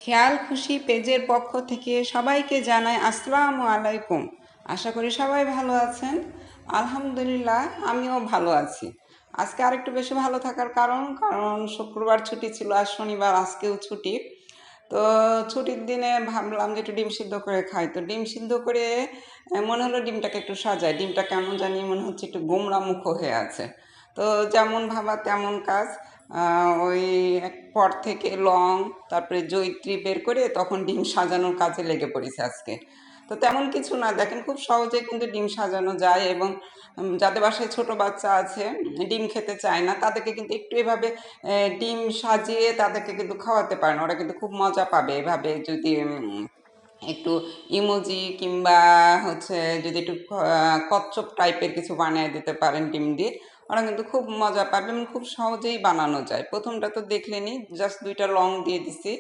খেয়াল খুশি পেজের পক্ষ থেকে সবাইকে জানাই আসসালামু আলাইকুম। আশা করি সবাই ভালো আছেন। আলহামদুলিল্লাহ আমিও ভালো আছি। আজকে আরেকটু বেশি ভালো থাকার কারণ শুক্রবার ছুটি ছিল, আর শনিবার আজকেও ছুটি। তো ছুটির দিনে ভাবলাম যে একটু ডিম সিদ্ধ করে খাই। তো ডিম সিদ্ধ করে মনে হলো ডিমটাকে একটু সাজাই। ডিমটা কেমন জানি মনে হচ্ছে একটু গোমড়া মুখো হয়ে আছে। তো যেমন ভাবা তেমন কাজ। ওই এক পর থেকে লং, তারপরে জয়িত্রী বের করে তখন ডিম সাজানোর কাজে লেগে পড়েছে আজকে। তো তেমন কিছু না, দেখেন খুব সহজে কিন্তু ডিম সাজানো যায়। এবং যাদের বাসায় ছোট বাচ্চা আছে ডিম খেতে চায় না, তাদেরকে কিন্তু একটু এভাবে ডিম সাজিয়ে তাদেরকে কিন্তু খাওয়াতে পারেন। ওরা কিন্তু খুব মজা পাবে এভাবে যদি একটু ইমোজি কিংবা হচ্ছে যদি একটু কচ্ছপ টাইপের কিছু বানিয়ে দিতে পারেন ডিম দিয়ে, ওরা কিন্তু খুব মজা পাবে এবং খুব সহজেই বানানো যায়। প্রথমটা তো দেখলেনি, জাস্ট দুইটা লং দিয়ে দিছি,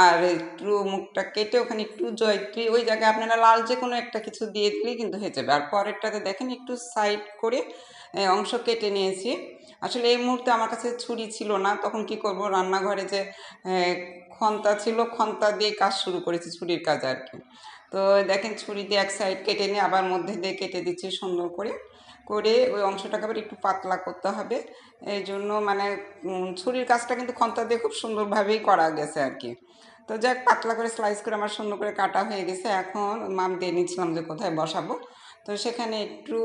আর একটু মুখটা কেটে ওখানে একটু জয়ত্রী ওই জায়গায় আপনারা লাল যে কোনো একটা কিছু দিয়ে দিলেই কিন্তু হয়ে যাবে। আর পরেরটাতে দেখেন একটু সাইড করে অংশ কেটে নিয়েছি। আসলে এই মুহূর্তে আমার কাছে ছুরি ছিল না, তখন কি করব, রান্নাঘরে যে খন্তা ছিল, খন্তা দিয়ে কাজ শুরু করেছি, ছুরির কাজ আর কি। তো দেখেন ছুরি দিয়ে এক সাইড কেটে নিয়ে আবার মধ্যে দিয়ে কেটে দিচ্ছি সুন্দর করে করে ওই অংশটাকে আবার একটু পাতলা করতে হবে। এই জন্য মানে ছুরির কাজটা কিন্তু খন্তা দিয়ে খুব সুন্দরভাবেই করা গেছে আর কি। তো যাক, পাতলা করে স্লাইস করে আমার সুন্দর করে কাটা হয়ে গেছে। এখন মাপ দিয়ে নিচ্ছিলাম যে কোথায় বসাবো। তো সেখানে একটু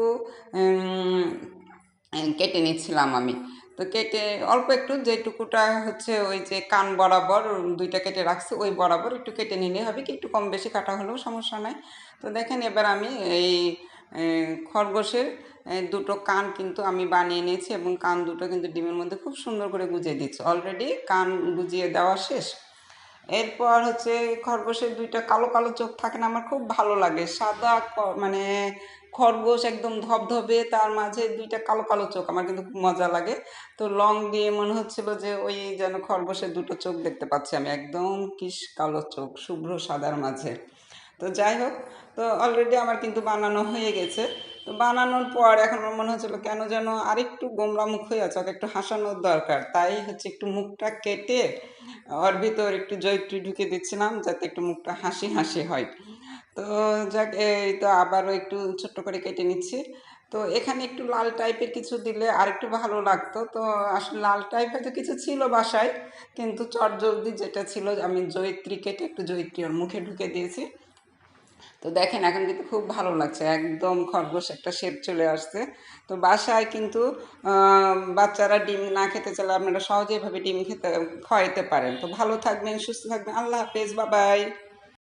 কেটে নিচ্ছিলাম আমি। তো কেটে অল্প একটু, যেটুকুটা হচ্ছে ওই যে কান বরাবর দুইটা কেটে রাখছি ওই বরাবর একটু কেটে নিলে হবে, কি একটু কম বেশি কাটা হলেও সমস্যা নাই। তো দেখেন এবার আমি এই খরগোশের দুটো কান কিন্তু আমি বানিয়ে নিয়েছি এবং কান দুটো কিন্তু ডিমের মধ্যে খুব সুন্দর করে গুজিয়ে দিচ্ছি। অলরেডি কান গুজিয়ে দেওয়া শেষ। এরপর হচ্ছে খরগোশের দুইটা কালো কালো চোখ থাকে না, আমার খুব ভালো লাগে। সাদা মানে খরগোশ একদম ধবধবে, তার মাঝে দুইটা কালো কালো চোখ, আমার কিন্তু খুব মজা লাগে। তো লং দিয়ে মনে হচ্ছিল যে ওই যেন খরগোশের দুটো চোখ দেখতে পাচ্ছি আমি, একদম কিস কালো চোখ শুভ্র সাদার মাঝে। তো যাই হোক, তো অলরেডি আমার কিন্তু বানানো হয়ে গেছে। তো বানানোর পর এখন আমার মনে হচ্ছিলো কেন যেন আরেকটু গোমরা মুখ হয়ে আছে, ওকে একটু হাসানোর দরকার। তাই হচ্ছে একটু মুখটা কেটে ওর ভিতর একটু জয়ত্রী ঢুকে দিচ্ছিলাম যাতে একটু মুখটা হাসি হাসি হয়। তো যাক, এই তো আবারও একটু ছোট্ট করে কেটে নিচ্ছি। তো এখানে একটু লাল টাইপের কিছু দিলে আর একটু ভালো লাগতো। তো আসলে লাল টাইপ হয়তো কিছু ছিল বাসায়, কিন্তু চটজলদি যেটা ছিল আমি জয়িত্রী কেটে একটু জয়িত্রী ওর মুখে ঢুকে দিয়েছি। তো দেখেন এখন কিন্তু খুব ভালো লাগছে, একদম খরগোশ একটা শেপ চলে আসছে। তো বাসায় কিন্তু বাচ্চারা ডিম না খেতে চাইলে আপনারা সহজেই ভাবে ডিম খেতে খাওয়াইতে পারেন। তো ভালো থাকবেন, সুস্থ থাকবেন, আল্লাহ হাফেজ, বাবাই।